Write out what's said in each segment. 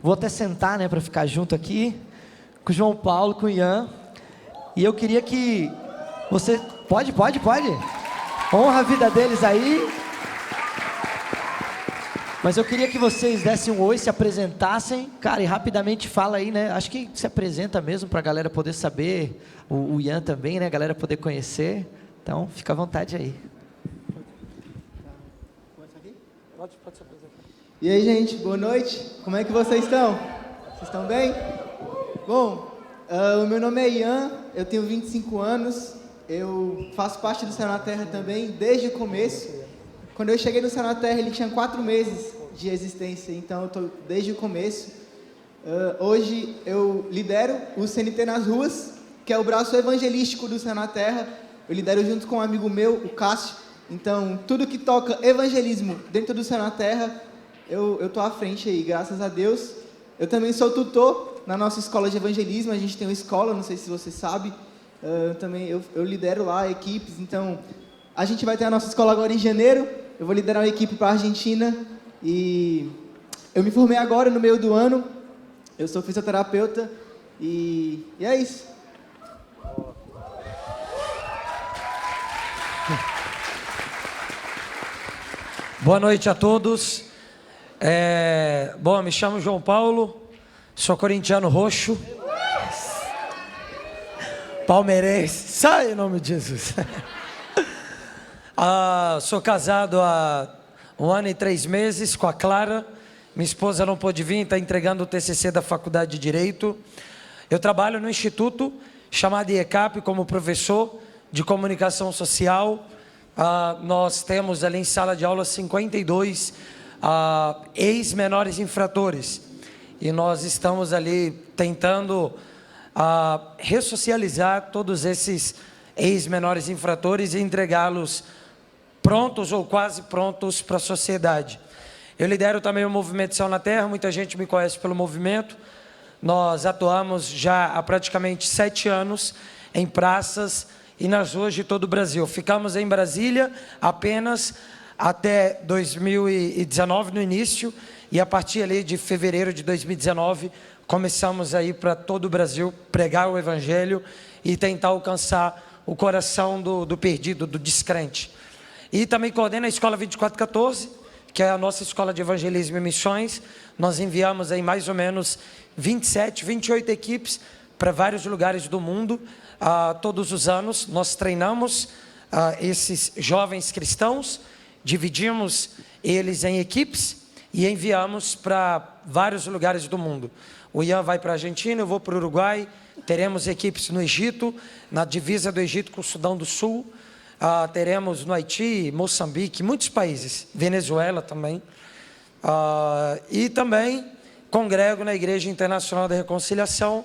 Vou até sentar, né, para ficar junto aqui com o João Paulo, com o Ian. E eu queria que você... Pode. Honra a vida deles aí. Mas eu queria que vocês dessem um oi, se apresentassem. Cara, e rapidamente fala aí, né? Acho que se apresenta mesmo para a galera poder saber. O Ian também, né? A galera poder conhecer. Então, fica à vontade aí. Pode se apresentar. E aí, gente, boa noite. Como é que vocês estão? Vocês estão bem? Bom, o meu nome é Ian, eu tenho 25 anos, eu faço parte do Céu na Terra também desde o começo. Quando eu cheguei no Céu na Terra, ele tinha 4 meses de existência, então eu estou desde o começo. Hoje eu lidero o CNT nas Ruas, que é o braço evangelístico do Céu na Terra. Eu lidero junto com um amigo meu, o Cássio. Então, tudo que toca evangelismo dentro do Céu na Terra, eu estou à frente aí, graças a Deus. Eu também sou tutor na nossa escola de evangelismo, a gente tem uma escola, não sei se você sabe. Eu lidero lá equipes, então a gente vai ter a nossa escola agora em janeiro. Eu vou liderar uma equipe para a Argentina e eu me formei agora no meio do ano. Eu sou fisioterapeuta e é isso. Boa noite a todos. Bom, me chamo João Paulo, sou corintiano roxo, palmeirense, sai em nome de Jesus. Sou casado há 1 ano e 3 meses com a Clara, minha esposa não pôde vir, está entregando o TCC da Faculdade de Direito. Eu trabalho no instituto chamado IECAP como professor de comunicação social. Nós temos ali em sala de aula 52 ex-menores infratores e nós estamos ali tentando ressocializar todos esses ex-menores infratores e entregá-los prontos ou quase prontos para a sociedade. Eu lidero também o Movimento Céu na Terra, muita gente me conhece pelo movimento. Nós atuamos já há praticamente 7 anos em praças e nas ruas de todo o Brasil. Ficamos em Brasília apenas até 2019, no início, e a partir ali de fevereiro de 2019, começamos a ir para todo o Brasil, pregar o Evangelho e tentar alcançar o coração do perdido, do descrente. E também coordeno a Escola 2414, que é a nossa escola de evangelismo e missões. Nós enviamos aí mais ou menos 27, 28 equipes para vários lugares do mundo. Todos os anos nós treinamos esses jovens cristãos, dividimos eles em equipes e enviamos para vários lugares do mundo. O Ian vai para a Argentina, eu vou para o Uruguai, teremos equipes no Egito, na divisa do Egito com o Sudão do Sul, teremos no Haiti, Moçambique, muitos países, Venezuela também, e também congrego na Igreja Internacional da Reconciliação.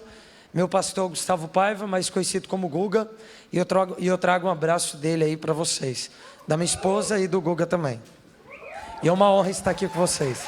Meu pastor Gustavo Paiva, mais conhecido como Guga, e eu trago um abraço dele aí para vocês, da minha esposa e do Guga também. E é uma honra estar aqui com vocês.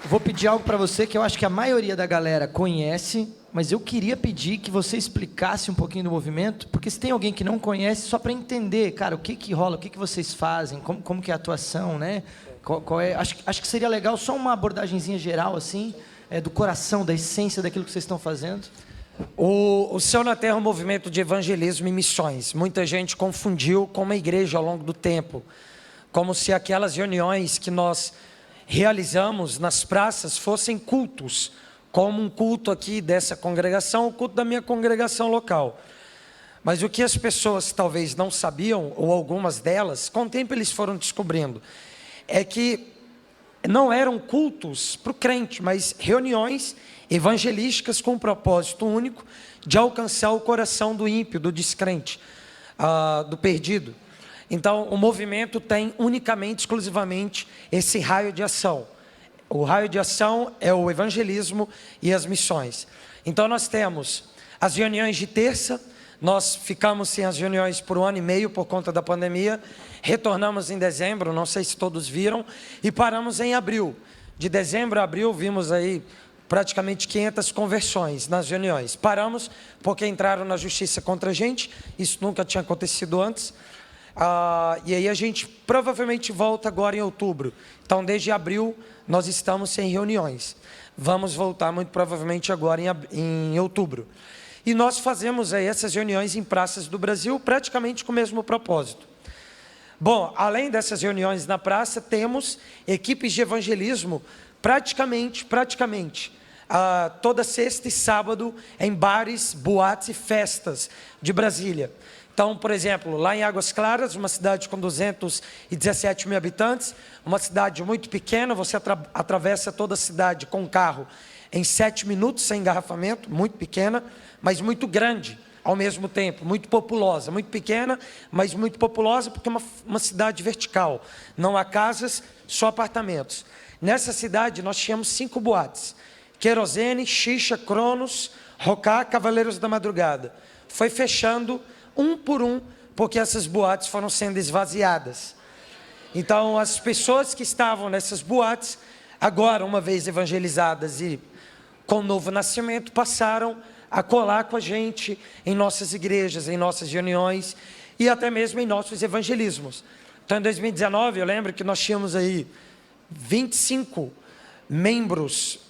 Vou pedir algo para você que eu acho que a maioria da galera conhece, mas eu queria pedir que você explicasse um pouquinho do movimento, porque se tem alguém que não conhece, só para entender, cara, o que rola, o que vocês fazem, como que é a atuação, né? Qual é, acho que seria legal só uma abordagenzinha geral, assim, do coração, da essência daquilo que vocês estão fazendo. O Céu na Terra é um movimento de evangelismo e missões. Muita gente confundiu com uma igreja ao longo do tempo, como se aquelas reuniões que nós realizamos nas praças fossem cultos, como um culto aqui dessa congregação, o culto da minha congregação local. Mas o que as pessoas talvez não sabiam, ou algumas delas, com o tempo eles foram descobrindo, é que não eram cultos para o crente, mas reuniões evangelísticas com um propósito único de alcançar o coração do ímpio, do descrente, do perdido. Então, o movimento tem unicamente, exclusivamente, esse raio de ação. O raio de ação é o evangelismo e as missões. Então, nós temos as reuniões de terça. Nós ficamos sem as reuniões por 1 ano e meio por conta da pandemia. Retornamos em dezembro, não sei se todos viram, e paramos em abril. De dezembro a abril, vimos aí praticamente 500 conversões nas reuniões. Paramos porque entraram na justiça contra a gente, isso nunca tinha acontecido antes. E aí a gente provavelmente volta agora em outubro. Então, desde abril, nós estamos sem reuniões. Vamos voltar muito provavelmente agora em outubro. E nós fazemos aí essas reuniões em praças do Brasil, praticamente com o mesmo propósito. Bom, além dessas reuniões na praça, temos equipes de evangelismo praticamente, toda sexta e sábado em bares, boates e festas de Brasília. Então, por exemplo, lá em Águas Claras, uma cidade com 217 mil habitantes, uma cidade muito pequena, você atravessa toda a cidade com carro em 7 minutos, sem engarrafamento, muito pequena, mas muito grande ao mesmo tempo, muito populosa, muito pequena, mas muito populosa porque é uma cidade vertical, não há casas, só apartamentos. Nessa cidade nós tínhamos 5 boates, Querosene, Xixa, Cronos, Rocá, Cavaleiros da Madrugada. Foi fechando um por um, porque essas boates foram sendo esvaziadas. Então, as pessoas que estavam nessas boates, agora, uma vez evangelizadas e com novo nascimento, passaram a colar com a gente em nossas igrejas, em nossas reuniões e até mesmo em nossos evangelismos. Então, em 2019, eu lembro que nós tínhamos aí 25 membros,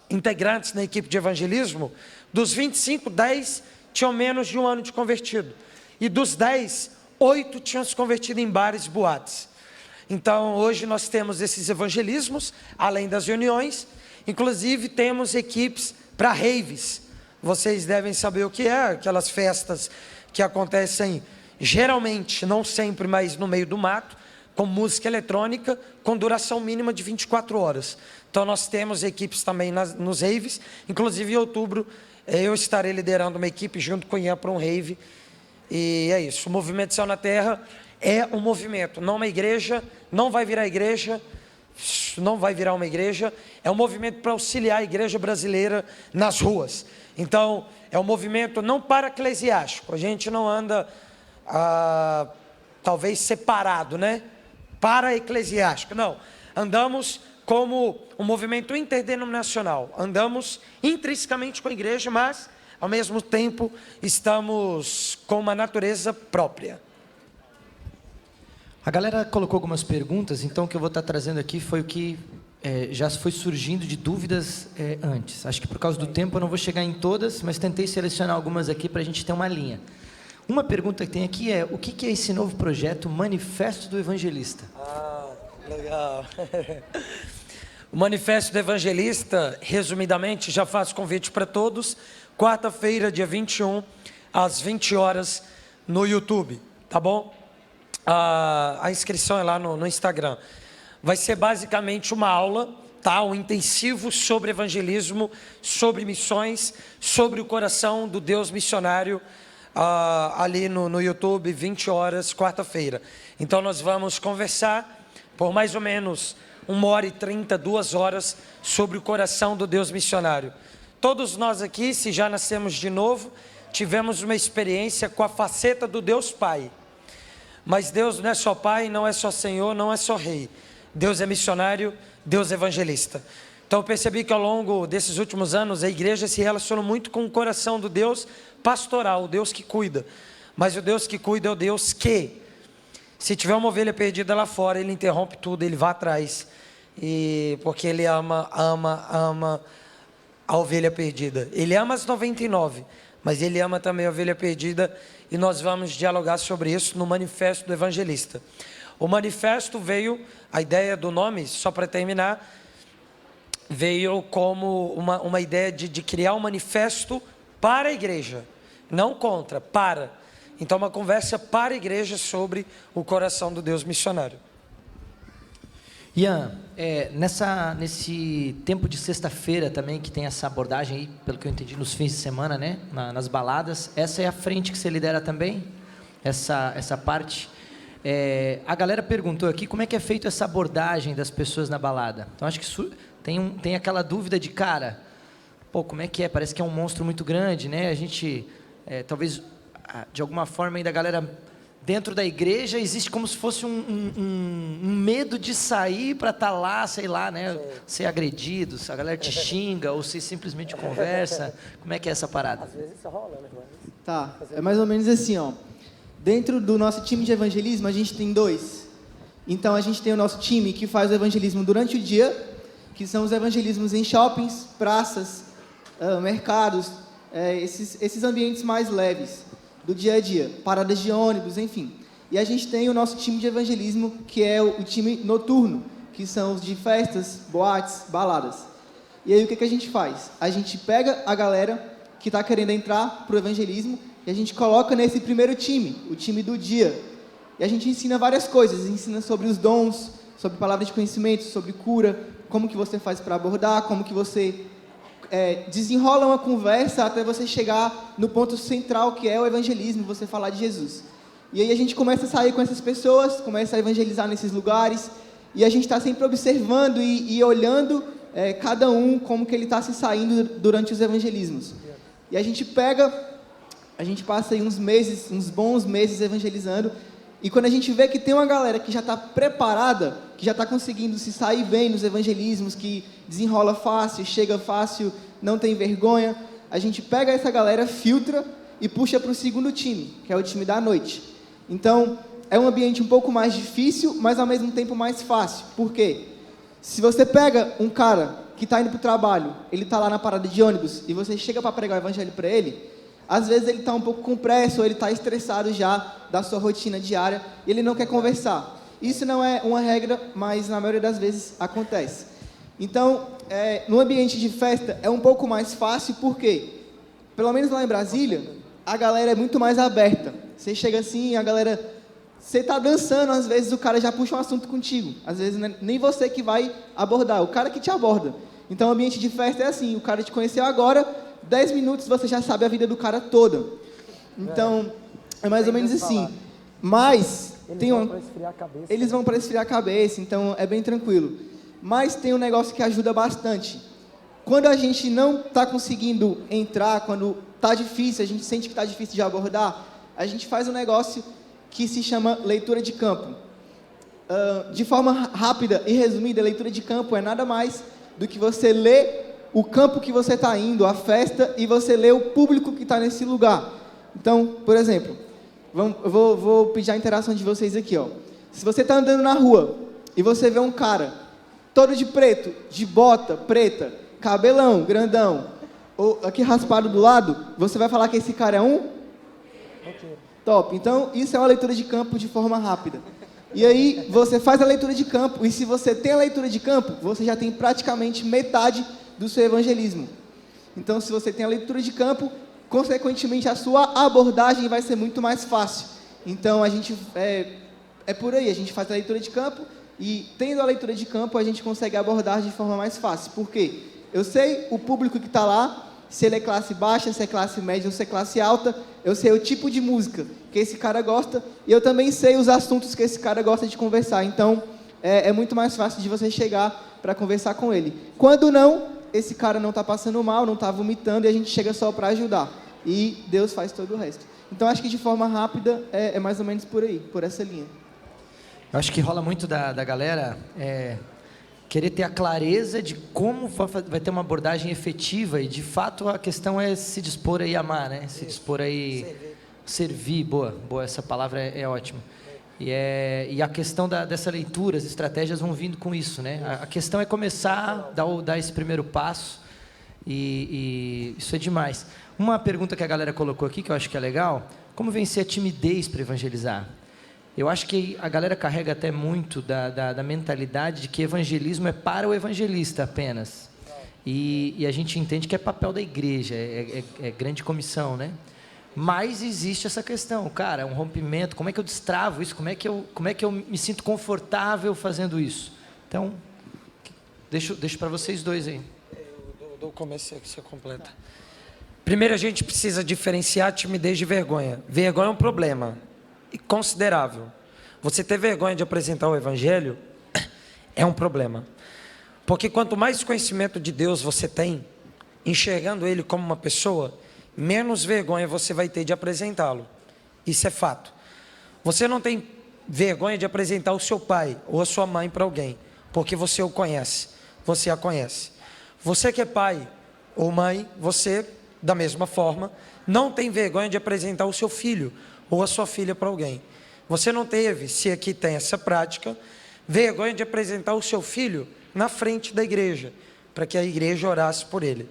integrantes na equipe de evangelismo. Dos 25, 10 tinham menos de 1 ano de convertido. E dos 10, 8 tinham se convertido em bares e boates. Então, hoje nós temos esses evangelismos, além das reuniões. Inclusive, temos equipes para raves. Vocês devem saber o que é, aquelas festas que acontecem geralmente, não sempre, mas no meio do mato, com música eletrônica, com duração mínima de 24 horas. Então, nós temos equipes também nos raves. Inclusive, em outubro, eu estarei liderando uma equipe junto com o Ian para um rave. E é isso. O Movimento Céu na Terra é um movimento, não uma igreja, não vai virar igreja, não vai virar uma igreja. É um movimento para auxiliar a igreja brasileira nas ruas. Então, é um movimento não para-eclesiástico. A gente não anda, talvez, separado, né? Para-eclesiástico. Não. Andamos como um movimento interdenominacional. Andamos intrinsecamente com a igreja, mas, ao mesmo tempo, estamos com uma natureza própria. A galera colocou algumas perguntas, então o que eu vou estar trazendo aqui foi o que já foi surgindo de dúvidas antes. Acho que por causa do tempo eu não vou chegar em todas, mas tentei selecionar algumas aqui para a gente ter uma linha. Uma pergunta que tem aqui é: o que é esse novo projeto Manifesto do Evangelista? Legal. O Manifesto do Evangelista, resumidamente, já faço convite para todos, quarta-feira, dia 21, às 20 horas, no YouTube, tá bom? A inscrição é lá no Instagram. Vai ser basicamente uma aula, tá? Um intensivo sobre evangelismo, sobre missões, sobre o coração do Deus missionário, ali no YouTube, 20 horas, quarta-feira. Então, nós vamos conversar por mais ou menos 1h30, 2 horas, sobre o coração do Deus missionário. Todos nós aqui, se já nascemos de novo, tivemos uma experiência com a faceta do Deus Pai. Mas Deus não é só Pai, não é só Senhor, não é só Rei. Deus é missionário, Deus é evangelista. Então eu percebi que ao longo desses últimos anos, a igreja se relacionou muito com o coração do Deus pastoral, o Deus que cuida. Mas o Deus que cuida é o Deus que, se tiver uma ovelha perdida lá fora, Ele interrompe tudo, Ele vai atrás. Porque Ele ama a ovelha perdida. Ele ama as 99, mas Ele ama também a ovelha perdida. E nós vamos dialogar sobre isso no Manifesto do Evangelista. O manifesto veio, a ideia do nome, só para terminar, veio como uma ideia de criar um manifesto para a igreja, não contra, para. Então, uma conversa para a igreja sobre o coração do Deus missionário. Ian, nesse tempo de sexta-feira também, que tem essa abordagem aí, pelo que eu entendi, nos fins de semana, né? Nas baladas, essa é a frente que você lidera também? Essa parte? A galera perguntou aqui como é que é feito essa abordagem das pessoas na balada. Então, acho que tem aquela dúvida de, cara, pô, como é que é? Parece que é um monstro muito grande, né? A gente, talvez, de alguma forma, ainda a galera dentro da igreja existe como se fosse um medo de sair para estar lá, sei lá, né? Ser agredido, se a galera te xinga ou se simplesmente conversa. Como é que é essa parada? Às vezes isso rola, né? Tá, é mais ou menos assim, ó. Dentro do nosso time de evangelismo, a gente tem 2. Então, a gente tem o nosso time que faz o evangelismo durante o dia, que são os evangelismos em shoppings, praças, mercados, esses ambientes mais leves do dia a dia, paradas de ônibus, enfim. E a gente tem o nosso time de evangelismo, que é o time noturno, que são os de festas, boates, baladas. E aí o que a gente faz? A gente pega a galera que está querendo entrar para o evangelismo e a gente coloca nesse primeiro time, o time do dia. E a gente ensina várias coisas, ensina sobre os dons, sobre palavras de conhecimento, sobre cura, como que você faz para abordar, como que você desenrola uma conversa até você chegar no ponto central, que é o evangelismo, você falar de Jesus. E aí a gente começa a sair com essas pessoas, começa a evangelizar nesses lugares, e a gente está sempre observando e olhando cada um, como que ele está se saindo durante os evangelismos. E a gente passa aí uns bons meses evangelizando, e quando a gente vê que tem uma galera que já está preparada, que já está conseguindo se sair bem nos evangelismos, que desenrola fácil, chega fácil, não tem vergonha, a gente pega essa galera, filtra e puxa para o segundo time, que é o time da noite. Então, é um ambiente um pouco mais difícil, mas ao mesmo tempo mais fácil. Por quê? Se você pega um cara que está indo para o trabalho, ele está lá na parada de ônibus, e você chega para pregar o evangelho para ele, às vezes ele está um pouco com pressa, ou ele está estressado já da sua rotina diária, e ele não quer conversar. Isso não é uma regra, mas na maioria das vezes acontece. Então, no ambiente de festa é um pouco mais fácil, porque, pelo menos lá em Brasília, a galera é muito mais aberta. Você chega assim, a galera... Você está dançando, às vezes o cara já puxa um assunto contigo. Às vezes nem você que vai abordar, o cara que te aborda. Então, o ambiente de festa é assim, o cara te conheceu agora, 10 minutos você já sabe a vida do cara toda. Então, é mais ou menos assim. Mas, eles vão para esfriar a cabeça, então é bem tranquilo. Mas tem um negócio que ajuda bastante. Quando a gente não está conseguindo entrar, quando está difícil, a gente sente que está difícil de abordar, a gente faz um negócio que se chama leitura de campo. De forma rápida e resumida, a leitura de campo é nada mais do que você ler o campo que você está indo, a festa, e você lê o público que está nesse lugar. Então, por exemplo, eu vou pedir a interação de vocês aqui, ó. Se você está andando na rua e você vê um cara todo de preto, de bota preta, cabelão, grandão, ou aqui raspado do lado, você vai falar que esse cara é um? Top. Então, isso é uma leitura de campo de forma rápida. E aí, você faz a leitura de campo, e se você tem a leitura de campo, você já tem praticamente metade do seu evangelismo. Então, se você tem a leitura de campo, consequentemente, a sua abordagem vai ser muito mais fácil. Então, a gente é por aí, a gente faz a leitura de campo, e tendo a leitura de campo, a gente consegue abordar de forma mais fácil. Por quê? Eu sei o público que está lá, se ele é classe baixa, se é classe média ou se é classe alta, eu sei o tipo de música que esse cara gosta, e eu também sei os assuntos que esse cara gosta de conversar. Então, é muito mais fácil de você chegar para conversar com ele. Quando não, esse cara não está passando mal, não está vomitando, e a gente chega só para ajudar. E Deus faz todo o resto. Então, acho que de forma rápida, é mais ou menos por aí, por essa linha. Eu acho que rola muito da galera querer ter a clareza de como vai ter uma abordagem efetiva, e de fato a questão é se dispor aí a amar, né? Se dispor aí servir, boa, essa palavra é ótima. E a questão dessa leitura, as estratégias vão vindo com isso, né? A questão é começar a dar esse primeiro passo, e isso é demais. Uma pergunta que a galera colocou aqui, que eu acho que é legal: como vencer a timidez para evangelizar? Eu acho que a galera carrega até muito da mentalidade de que evangelismo é para o evangelista apenas. E a gente entende que é papel da igreja, é grande comissão, né? Mas existe essa questão, cara, um rompimento, como é que eu destravo isso? Como é que eu me sinto confortável fazendo isso? Então, deixo para vocês dois aí. Eu dou o começo, você completa. Primeiro, a gente precisa diferenciar timidez de vergonha. Vergonha é um problema considerável. Você ter vergonha de apresentar o evangelho é um problema. Porque quanto mais conhecimento de Deus você tem, enxergando Ele como uma pessoa, menos vergonha você vai ter de apresentá-lo. Isso é fato. Você não tem vergonha de apresentar o seu pai ou a sua mãe para alguém, porque você o conhece, você a conhece. Você que é pai ou mãe, você, da mesma forma, não tem vergonha de apresentar o seu filho ou a sua filha para alguém. Você não teve, se aqui tem essa prática, vergonha de apresentar o seu filho na frente da igreja, para que a igreja orasse por ele.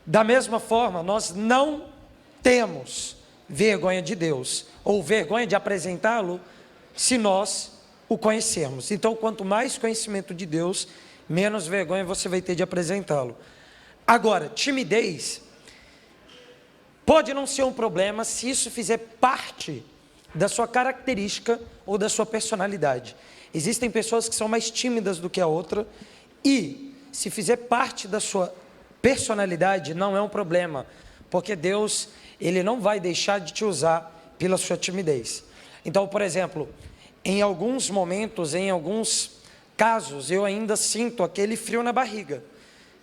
Da mesma forma, nós não temos vergonha de Deus, ou vergonha de apresentá-lo, se nós o conhecermos. Então, quanto mais conhecimento de Deus, menos vergonha você vai ter de apresentá-lo. Agora, timidez pode não ser um problema se isso fizer parte da sua característica ou da sua personalidade. Existem pessoas que são mais tímidas do que a outra e, se fizer parte da sua personalidade, não é um problema, porque Deus, Ele não vai deixar de te usar pela sua timidez. Então, por exemplo, em alguns momentos, em alguns casos, eu ainda sinto aquele frio na barriga,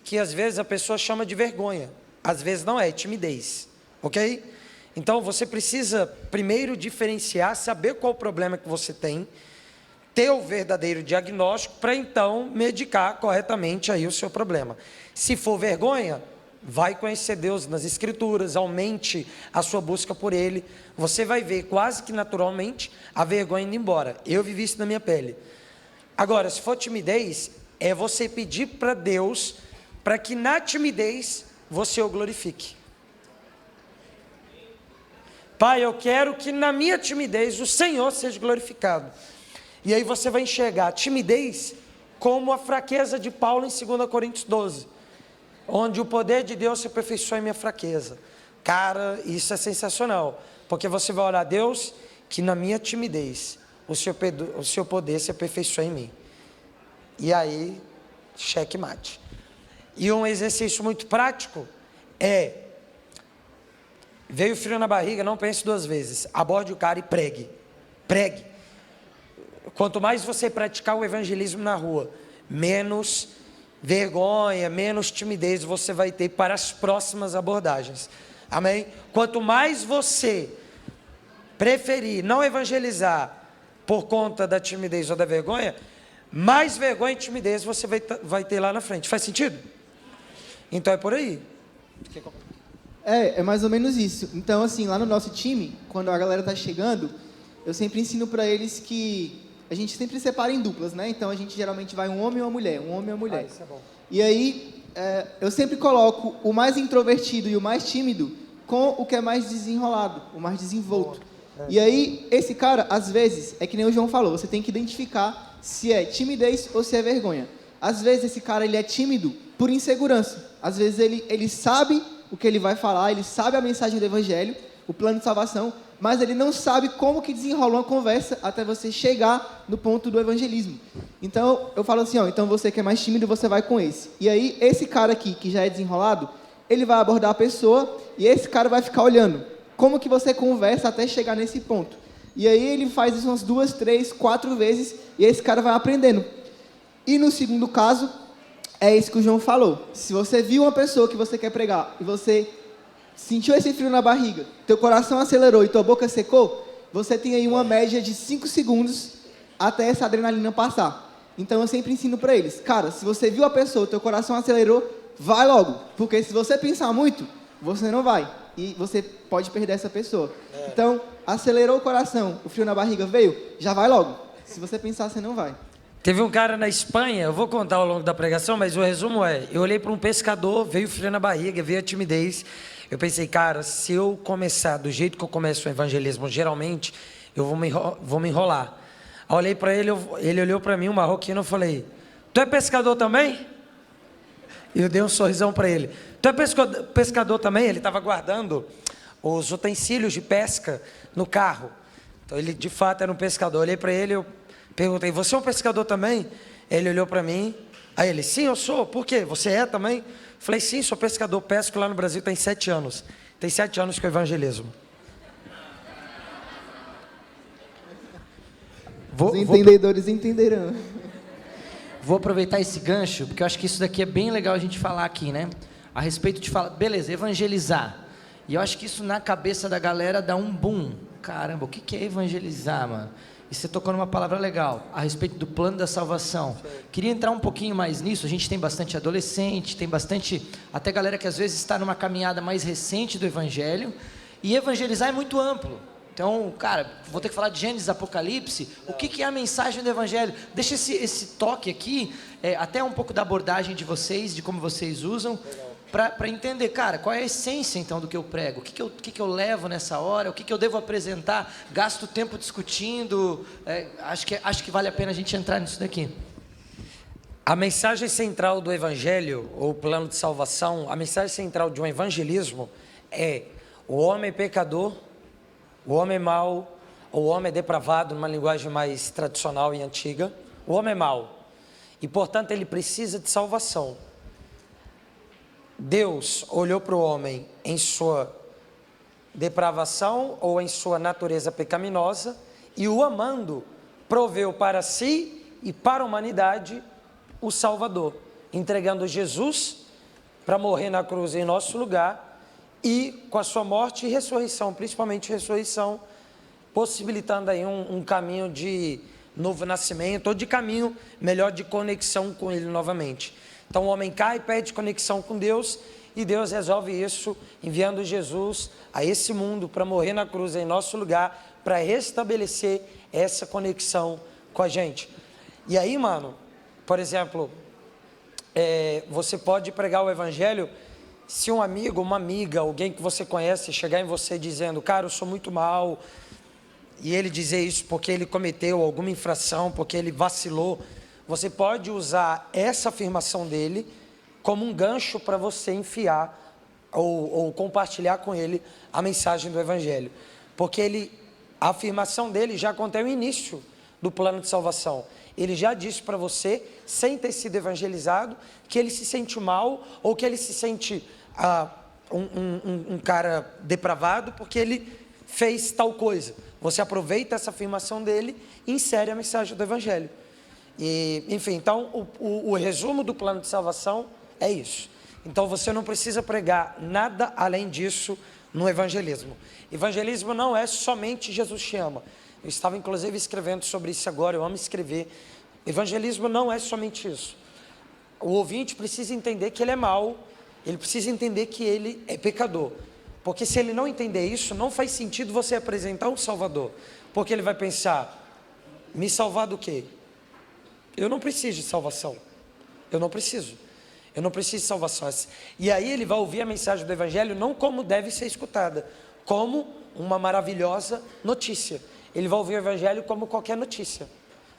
que às vezes a pessoa chama de vergonha, às vezes não é timidez, ok? Então, você precisa primeiro diferenciar, saber qual o problema que você tem, ter o verdadeiro diagnóstico, para então medicar corretamente aí o seu problema. Se for vergonha, vai conhecer Deus nas Escrituras, aumente a sua busca por Ele, você vai ver quase que naturalmente a vergonha indo embora. Eu vivi isso na minha pele. Agora, se for timidez, é você pedir para Deus, para que na timidez você o glorifique. Pai, eu quero que na minha timidez o Senhor seja glorificado. E aí você vai enxergar a timidez como a fraqueza de Paulo em 2 Coríntios 12, onde o poder de Deus se aperfeiçoa em minha fraqueza. Cara, isso é sensacional, porque você vai orar a Deus, que na minha timidez o seu poder se aperfeiçoa em mim. E aí, checkmate. E um exercício muito prático é: veio frio na barriga, não pense duas vezes, aborde o cara e pregue. Pregue. Quanto mais você praticar o evangelismo na rua, menos vergonha, menos timidez você vai ter para as próximas abordagens. Amém? Quanto mais você preferir não evangelizar por conta da timidez ou da vergonha, mais vergonha e timidez você vai ter lá na frente. Faz sentido? Então é por aí. É mais ou menos isso. Então, assim, lá no nosso time, quando a galera tá chegando, eu sempre ensino para eles que a gente sempre separa em duplas, né? Então, a gente geralmente vai um homem e uma mulher, um homem e uma mulher. Isso é bom. E aí, eu sempre coloco o mais introvertido e o mais tímido com o que é mais desenrolado, o mais desenvolto. E aí, esse cara, às vezes, é que nem o João falou, você tem que identificar se é timidez ou se é vergonha. Às vezes, esse cara ele é tímido por insegurança. Às vezes, ele sabe o que ele vai falar, ele sabe a mensagem do evangelho, o plano de salvação, mas ele não sabe como que desenrola uma conversa até você chegar no ponto do evangelismo. Então, eu falo assim, então você que é mais tímido, você vai com esse. E aí, esse cara aqui, que já é desenrolado, ele vai abordar a pessoa e esse cara vai ficar olhando como que você conversa até chegar nesse ponto. E aí, ele faz isso umas 2, 3, 4 vezes e esse cara vai aprendendo. E no segundo caso, é isso que o João falou. Se você viu uma pessoa que você quer pregar e você sentiu esse frio na barriga, teu coração acelerou e tua boca secou, você tem aí uma média de 5 segundos até essa adrenalina passar. Então eu sempre ensino para eles, cara, se você viu a pessoa, teu coração acelerou, vai logo, porque se você pensar muito, você não vai, e você pode perder essa pessoa. Então, acelerou o coração, o frio na barriga veio, já vai logo. Se você pensar, você não vai. Teve um cara na Espanha, eu vou contar ao longo da pregação, mas o resumo é, eu olhei para um pescador, veio frio na barriga, veio a timidez. Eu pensei, cara, se eu começar do jeito que eu começo o evangelismo, geralmente, eu vou me enrolar. Aí olhei para ele, ele olhou para mim, um marroquino, eu falei, tu é pescador também? E eu dei um sorrisão para ele. Tu é pescador também? Ele estava guardando os utensílios de pesca no carro. Então ele, de fato, era um pescador. Eu olhei para ele, eu perguntei, você é um pescador também? Ele olhou para mim, aí ele, sim, eu sou. Por quê? Você é também? Falei, sim, sou pescador, pesco lá no Brasil tem 7 anos. Tem 7 anos que eu evangelizo. Os entendedores entenderão. Vou aproveitar esse gancho, porque eu acho que isso daqui é bem legal a gente falar aqui, né? A respeito de falar, beleza, evangelizar. E eu acho que isso na cabeça da galera dá um boom. Caramba, o que é evangelizar, mano? E você tocou numa palavra legal, a respeito do plano da salvação. Queria entrar um pouquinho mais nisso, a gente tem bastante adolescente, tem bastante, até galera que às vezes está numa caminhada mais recente do evangelho, e evangelizar é muito amplo. Então, cara, vou ter que falar de Gênesis, Apocalipse. O que é a mensagem do Evangelho? Deixa esse toque aqui, até um pouco da abordagem de vocês, de como vocês usam, para entender, cara, qual é a essência, então, do que eu prego. O que eu levo nessa hora, o que eu devo apresentar. Gasto tempo discutindo. Acho que vale a pena a gente entrar nisso daqui. A mensagem central do Evangelho, ou plano de salvação, a mensagem central de um evangelismo é o homem pecador, o homem mau, o homem depravado, numa linguagem mais tradicional e antiga. O homem é mau e, portanto, ele precisa de salvação. Deus olhou para o homem em sua depravação ou em sua natureza pecaminosa e, o amando, proveu para si e para a humanidade o Salvador, entregando Jesus para morrer na cruz em nosso lugar e com a sua morte e ressurreição, principalmente ressurreição, possibilitando aí um caminho de novo nascimento, ou de caminho melhor de conexão com Ele novamente. Então o homem cai, pede conexão com Deus, e Deus resolve isso, enviando Jesus a esse mundo para morrer na cruz em nosso lugar, para restabelecer essa conexão com a gente. E aí, mano, por exemplo, você pode pregar o Evangelho. Se um amigo, uma amiga, alguém que você conhece, chegar em você dizendo, cara, eu sou muito mal, e ele dizer isso porque ele cometeu alguma infração, porque ele vacilou, você pode usar essa afirmação dele como um gancho para você enfiar ou compartilhar com ele a mensagem do Evangelho. Porque a afirmação dele já contém o início do plano de salvação. Ele já disse para você, sem ter sido evangelizado, que ele se sente mal ou que ele se sente um cara depravado porque ele fez tal coisa. Você aproveita essa afirmação dele e insere a mensagem do Evangelho. E, enfim, então o resumo do plano de salvação é isso. Então você não precisa pregar nada além disso no evangelismo. Evangelismo não é somente Jesus te ama. Eu estava inclusive escrevendo sobre isso agora, eu amo escrever. Evangelismo não é somente isso. O ouvinte precisa entender que ele é mau, ele precisa entender que ele é pecador. Porque se ele não entender isso, não faz sentido você apresentar um Salvador. Porque ele vai pensar, me salvar do quê? Eu não preciso de salvação. Eu não preciso de salvação. E aí ele vai ouvir a mensagem do Evangelho não como deve ser escutada, como uma maravilhosa notícia. Ele vai ouvir o Evangelho como qualquer notícia.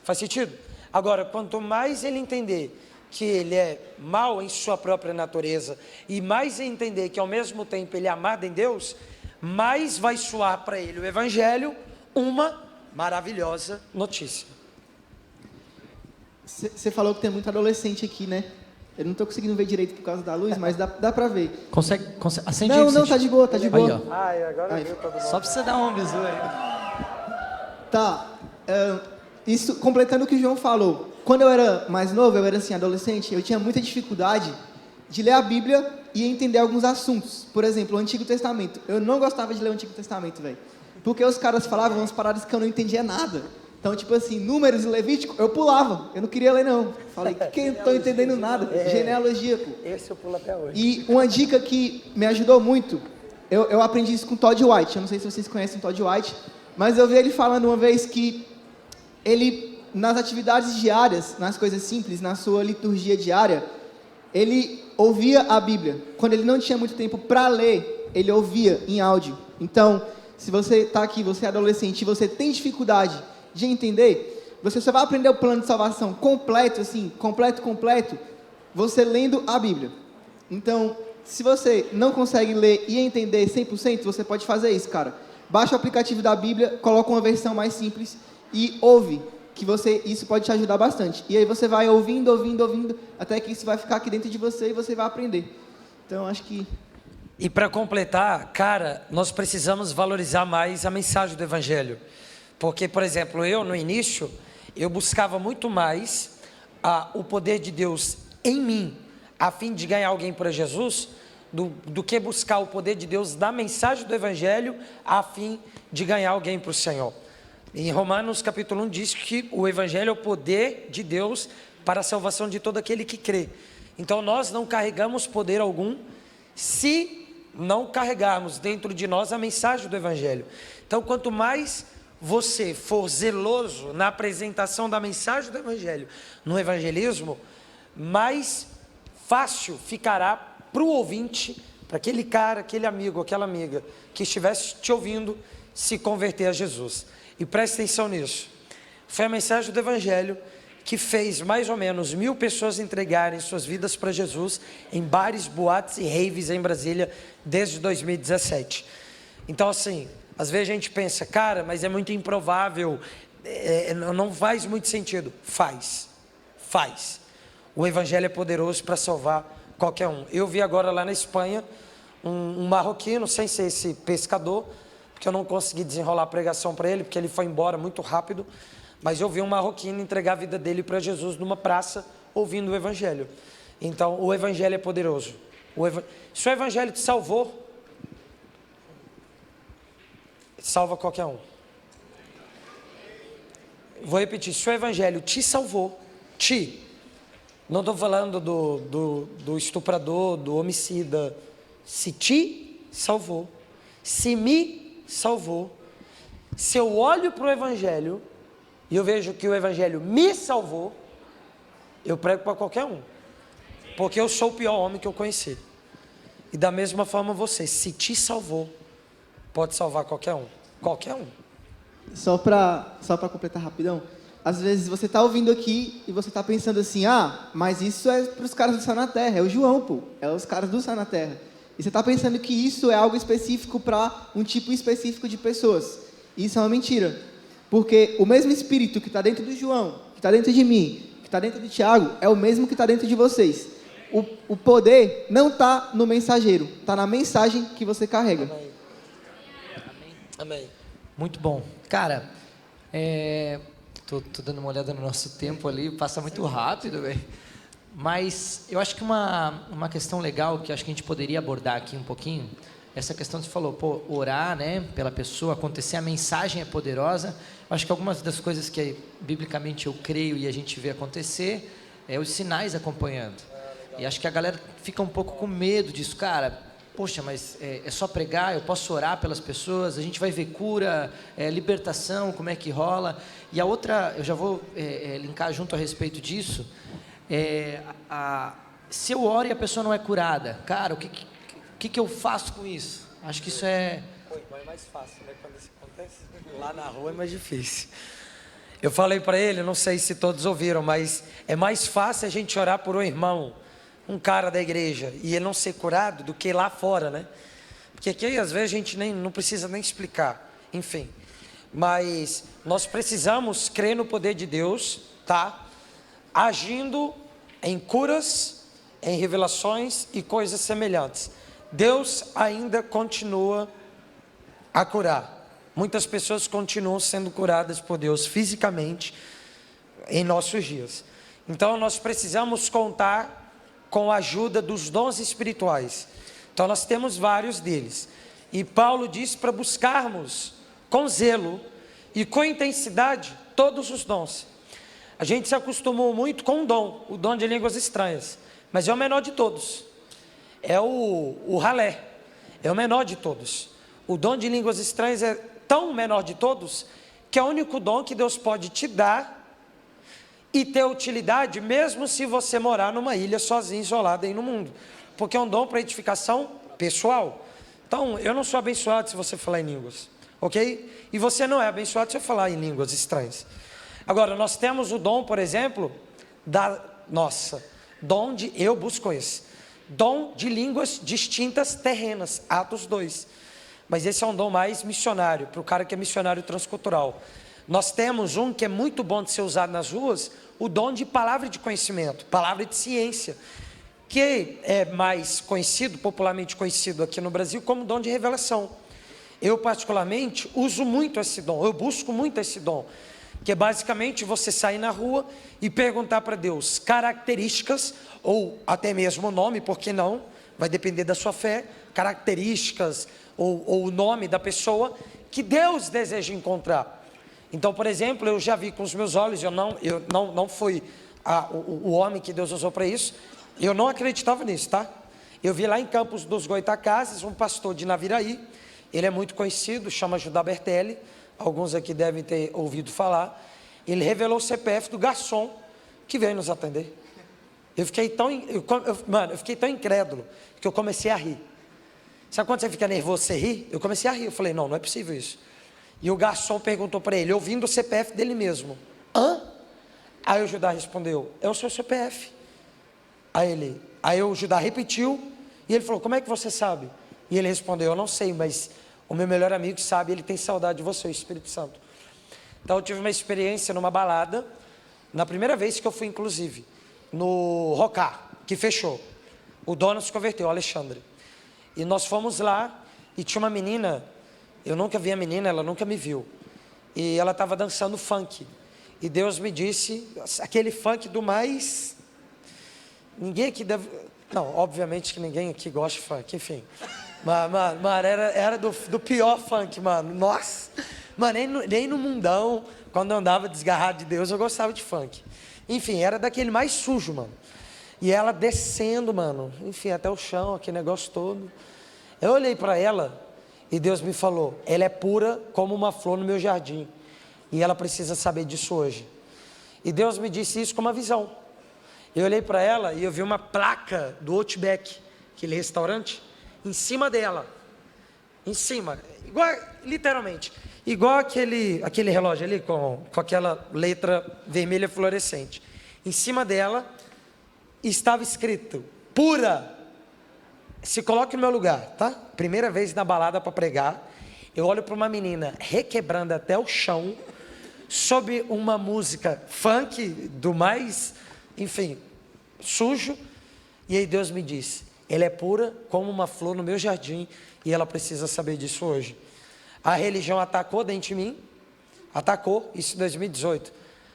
Faz sentido? Agora, quanto mais ele entender que ele é mau em sua própria natureza e mais entender que ao mesmo tempo ele é amado em Deus, mais vai soar para ele o Evangelho uma maravilhosa notícia. Você falou que tem muito adolescente aqui, né? Eu não estou conseguindo ver direito por causa da luz, mas dá para ver. Consegue acende não, aí, não, tá de boa, tá de boa. Aí, Ai, agora viu todo mundo. só para você dar um bisu aí. Tá, isso, completando o que o João falou. Quando eu era mais novo, eu era assim, adolescente, eu tinha muita dificuldade de ler a Bíblia e entender alguns assuntos. Por exemplo, o Antigo Testamento. Eu não gostava de ler o Antigo Testamento, velho. Porque os caras falavam umas paradas que eu não entendia nada. Então, tipo assim, Números e Levítico, eu pulava. Eu não queria ler, não. Falei, que eu não tô entendendo nada. Genealogia, pô. Esse eu pulo até hoje. E uma dica que me ajudou muito, eu aprendi isso com Todd White. Eu não sei se vocês conhecem Todd White, mas eu vi ele falando uma vez que ele, nas atividades diárias, nas coisas simples, na sua liturgia diária, ele ouvia a Bíblia. Quando ele não tinha muito tempo para ler, ele ouvia em áudio. Então, se você está aqui, você é adolescente, e você tem dificuldade de entender, você só vai aprender o plano de salvação completo, assim, completo, você lendo a Bíblia. Então, se você não consegue ler e entender 100%, você pode fazer isso, cara. Baixa o aplicativo da Bíblia, coloca uma versão mais simples e ouve, que isso pode te ajudar bastante. E aí você vai ouvindo, até que isso vai ficar aqui dentro de você e você vai aprender. Então, acho que... E para completar, cara, nós precisamos valorizar mais a mensagem do Evangelho. Porque, por exemplo, eu no início, eu buscava muito mais o poder de Deus em mim, a fim de ganhar alguém para Jesus, do que buscar o poder de Deus da mensagem do Evangelho, a fim de ganhar alguém para o Senhor. Em Romanos capítulo 1 diz que o Evangelho é o poder de Deus para a salvação de todo aquele que crê. Então nós não carregamos poder algum se não carregarmos dentro de nós a mensagem do Evangelho. Então, quanto mais você for zeloso na apresentação da mensagem do Evangelho, no evangelismo, mais fácil ficará para o ouvinte, para aquele cara, aquele amigo, aquela amiga que estivesse te ouvindo, se converter a Jesus. E preste atenção nisso. Foi a mensagem do Evangelho que fez mais ou menos 1000 pessoas entregarem suas vidas para Jesus em bares, boates e raves em Brasília desde 2017. Então, assim, às vezes a gente pensa, cara, mas é muito improvável, não faz muito sentido. Faz. O Evangelho é poderoso para salvar qualquer um. Eu vi agora lá na Espanha um marroquino, sem ser esse pescador, porque eu não consegui desenrolar a pregação para ele, porque ele foi embora muito rápido, mas eu vi um marroquino entregar a vida dele para Jesus numa praça, ouvindo o Evangelho. Então, o Evangelho é poderoso. Se o Evangelho te salvou, salva qualquer um. Vou repetir, se o Evangelho te salvou, não estou falando do estuprador, do homicida, se te salvou, se me salvou, se eu olho para o Evangelho e eu vejo que o Evangelho me salvou, eu prego para qualquer um, porque eu sou o pior homem que eu conheci. E da mesma forma você, se te salvou, pode salvar qualquer um. Só para completar rapidão, às vezes você está ouvindo aqui e você está pensando assim, mas isso é para os caras do Céu na Terra, é o João, pô, é os caras do Céu na Terra. E você está pensando que isso é algo específico para um tipo específico de pessoas. Isso é uma mentira. Porque o mesmo Espírito que está dentro do João, que está dentro de mim, que está dentro do Tiago, é o mesmo que está dentro de vocês. O poder não está no mensageiro, está na mensagem que você carrega. Amém. Muito bom. Cara, tô dando uma olhada no nosso tempo ali, passa muito rápido, velho. Mas eu acho que uma questão legal que acho que a gente poderia abordar aqui um pouquinho, essa questão que você falou, orar, né, pela pessoa, acontecer, a mensagem é poderosa. Eu acho que algumas das coisas que biblicamente eu creio e a gente vê acontecer, é os sinais acompanhando. E acho que a galera fica um pouco com medo disso, cara. Poxa, mas é só pregar, eu posso orar pelas pessoas, a gente vai ver cura, libertação, como é que rola. E a outra, eu já vou linkar junto a respeito disso, se eu oro e a pessoa não é curada, cara, o que eu faço com isso? Acho que isso é mais fácil, né? Quando isso acontece, lá na rua é mais difícil. Eu falei para ele, não sei se todos ouviram, mas é mais fácil a gente orar por um irmão, um cara da igreja, e ele não ser curado, do que lá fora, né? Porque aqui às vezes a gente não precisa nem explicar, enfim. Mas nós precisamos crer no poder de Deus, tá? Agindo em curas, em revelações e coisas semelhantes. Deus ainda continua a curar. Muitas pessoas continuam sendo curadas por Deus fisicamente em nossos dias. Então nós precisamos contar com a ajuda dos dons espirituais. Então nós temos vários deles. E Paulo diz para buscarmos com zelo e com intensidade todos os dons. A gente se acostumou muito com um dom, o dom de línguas estranhas, mas é o menor de todos. É o ralé, é o menor de todos. O dom de línguas estranhas é tão menor de todos, que é o único dom que Deus pode te dar e ter utilidade, mesmo se você morar numa ilha sozinho, isolado aí no mundo. Porque é um dom para edificação pessoal. Então, eu não sou abençoado se você falar em línguas, ok? E você não é abençoado se você falar em línguas estranhas. Agora, nós temos o dom, por exemplo, eu busco esse. Dom de línguas distintas terrenas, Atos 2. Mas esse é um dom mais missionário, para o cara que é missionário transcultural. Nós temos um que é muito bom de ser usado nas ruas, o dom de palavra de conhecimento, palavra de ciência, que é mais conhecido, popularmente conhecido aqui no Brasil, como dom de revelação. Eu particularmente uso muito esse dom, eu busco muito esse dom, que é basicamente você sair na rua e perguntar para Deus características, ou até mesmo o nome, por que não? Vai depender da sua fé, características ou o nome da pessoa que Deus deseja encontrar. Então, por exemplo, eu já vi com os meus olhos, eu não fui o homem que Deus usou para isso, eu não acreditava nisso, tá? Eu vi lá em Campos dos Goitacazes um pastor de Naviraí, ele é muito conhecido, chama Judá Bertelli, alguns aqui devem ter ouvido falar. Ele revelou o CPF do garçom que veio nos atender. Eu fiquei tão incrédulo que eu comecei a rir. Sabe quando você fica nervoso, você ri? Eu comecei a rir, eu falei, não é possível isso. E o garçom perguntou para ele, ouvindo o CPF dele mesmo. Hã? Aí o Judá respondeu, é o seu CPF. Aí o Judá repetiu, e ele falou, como é que você sabe? E ele respondeu, eu não sei, mas o meu melhor amigo sabe, ele tem saudade de você, o Espírito Santo. Então eu tive uma experiência numa balada, na primeira vez que eu fui, inclusive, no Rocá, que fechou. O dono se converteu, o Alexandre. E nós fomos lá, e tinha uma menina, eu nunca vi a menina, ela nunca me viu. E ela estava dançando funk. E Deus me disse, aquele funk do mais... Ninguém aqui deve... Não, obviamente que ninguém aqui gosta de funk, enfim. Mas era do pior funk, mano. Nossa! Mano, nem no mundão, quando eu andava desgarrado de Deus, eu gostava de funk. Enfim, era daquele mais sujo, mano. E ela descendo, mano, enfim, até o chão, aquele negócio todo. Eu olhei para ela e Deus me falou, ela é pura como uma flor no meu jardim. E ela precisa saber disso hoje. E Deus me disse isso com uma visão. Eu olhei para ela e eu vi uma placa do Outback, aquele restaurante, em cima dela. Em cima, igual, literalmente, igual aquele relógio ali com aquela letra vermelha fluorescente. Em cima dela estava escrito, pura. Se coloque no meu lugar, tá? Primeira vez na balada para pregar, eu olho para uma menina requebrando até o chão, sob uma música funk do mais, enfim, sujo, e aí Deus me disse, ela é pura como uma flor no meu jardim, e ela precisa saber disso hoje. A religião atacou dentro de mim, atacou, isso em 2018.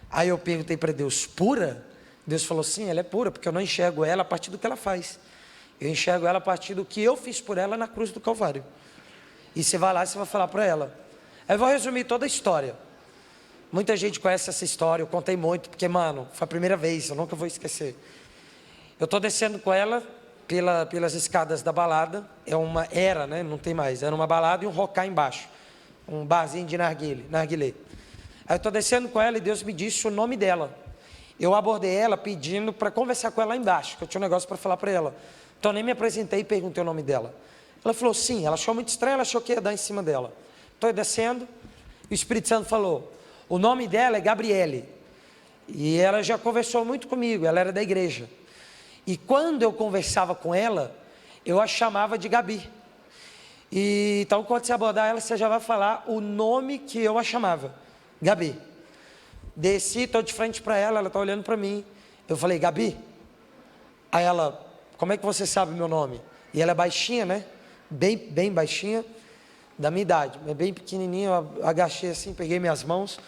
Aí eu perguntei para Deus, pura? Deus falou, sim, ela é pura, porque eu não enxergo ela a partir do que ela faz. Eu enxergo ela a partir do que eu fiz por ela na cruz do Calvário. E você vai lá e você vai falar para ela. Eu vou resumir toda a história. Muita gente conhece essa história, eu contei muito, porque, mano, foi a primeira vez, eu nunca vou esquecer. Eu estou descendo com ela pelas escadas da balada, era, né, não tem mais, era uma balada e um rocá embaixo, um barzinho de narguilé. Aí eu estou descendo com ela e Deus me disse o nome dela. Eu abordei ela pedindo para conversar com ela lá embaixo, que eu tinha um negócio para falar para ela. Então nem me apresentei e perguntei o nome dela. Ela falou sim, ela achou muito estranho, ela achou que ia dar em cima dela. Estou descendo, e o Espírito Santo falou, o nome dela é Gabriele, e ela já conversou muito comigo, ela era da igreja. E quando eu conversava com ela, eu a chamava de Gabi. E então quando você abordar ela, você já vai falar o nome que eu a chamava, Gabi. Desci, estou de frente para ela está olhando para mim. Eu falei, Gabi? Aí ela, como é que você sabe o meu nome? E ela é baixinha, né? Bem baixinha, da minha idade, mas bem pequenininha. Eu agachei assim, peguei minhas mãos.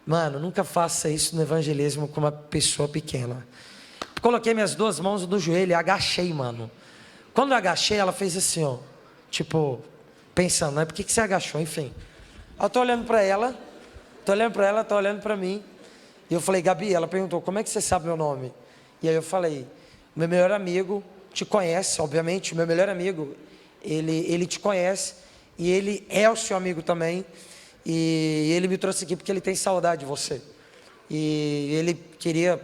Mano, nunca faça isso no evangelismo com uma pessoa pequena. Coloquei minhas duas mãos no joelho e agachei, mano. Quando eu agachei, ela fez assim, ó. Tipo, pensando, né? Por que você agachou? Enfim. Eu tô olhando para ela, tá olhando para mim. E eu falei, Gabi, ela perguntou, como é que você sabe meu nome? E aí eu falei, meu melhor amigo te conhece, obviamente, meu melhor amigo, ele te conhece, e ele é o seu amigo também, e ele me trouxe aqui porque ele tem saudade de você. E ele queria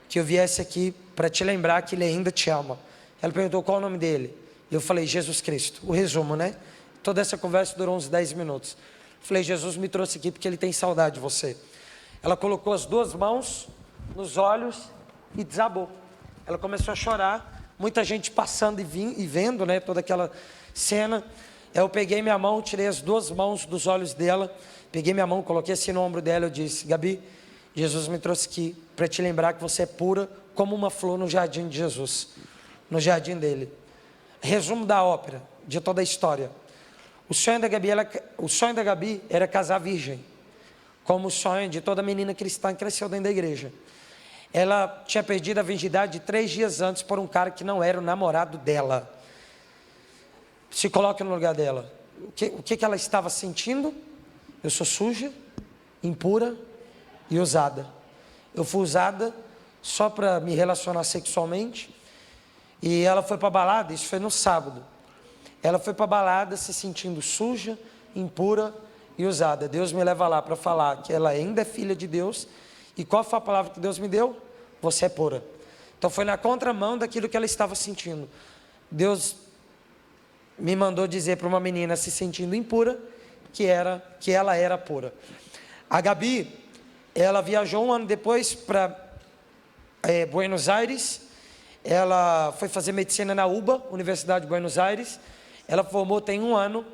que eu viesse aqui para te lembrar que ele ainda te ama. Ela perguntou qual o nome dele. Eu falei, Jesus Cristo. O resumo, né? Toda essa conversa durou uns 10 minutos. Falei, Jesus me trouxe aqui porque ele tem saudade de você. Ela colocou as duas mãos nos olhos e desabou. Ela começou a chorar, muita gente passando e vendo, né, toda aquela cena. Eu peguei minha mão, tirei as duas mãos dos olhos dela, peguei minha mão, coloquei assim no ombro dela, eu disse, Gabi, Jesus me trouxe aqui para te lembrar que você é pura como uma flor no jardim de Jesus, no jardim dele. Resumo da ópera, de toda a história. O sonho da Gabi era casar virgem, como o sonho de toda menina cristã que cresceu dentro da igreja. Ela tinha perdido a virgindade 3 dias antes por um cara que não era o namorado dela. Se coloque no lugar dela. O que ela estava sentindo? Eu sou suja, impura e usada. Eu fui usada só para me relacionar sexualmente. E ela foi para balada, isso foi no sábado. Ela foi para balada se sentindo suja, impura e usada. Deus me leva lá para falar que ela ainda é filha de Deus. E qual foi a palavra que Deus me deu? Você é pura. Então foi na contramão daquilo que ela estava sentindo. Deus me mandou dizer para uma menina se sentindo impura que ela era pura. A Gabi, ela viajou um ano depois para Buenos Aires. Ela foi fazer medicina na UBA, Universidade de Buenos Aires. Ela formou tem um ano.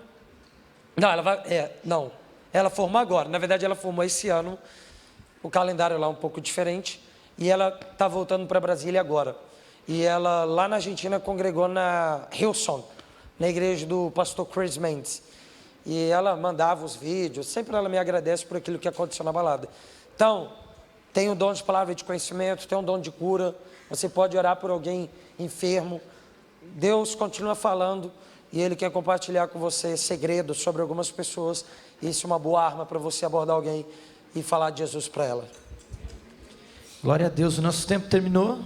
Ela formou agora. Na verdade, ela formou esse ano. O calendário lá é um pouco diferente. E ela está voltando para Brasília agora. E ela, lá na Argentina, congregou na Hillsong, na igreja do pastor Chris Mendes. E ela mandava os vídeos, sempre ela me agradece por aquilo que aconteceu na balada. Então, tem um dom de palavra de conhecimento, tem um dom de cura, você pode orar por alguém enfermo. Deus continua falando e Ele quer compartilhar com você segredos sobre algumas pessoas. Isso é uma boa arma para você abordar alguém e falar de Jesus para ela. Glória a Deus, o nosso tempo terminou.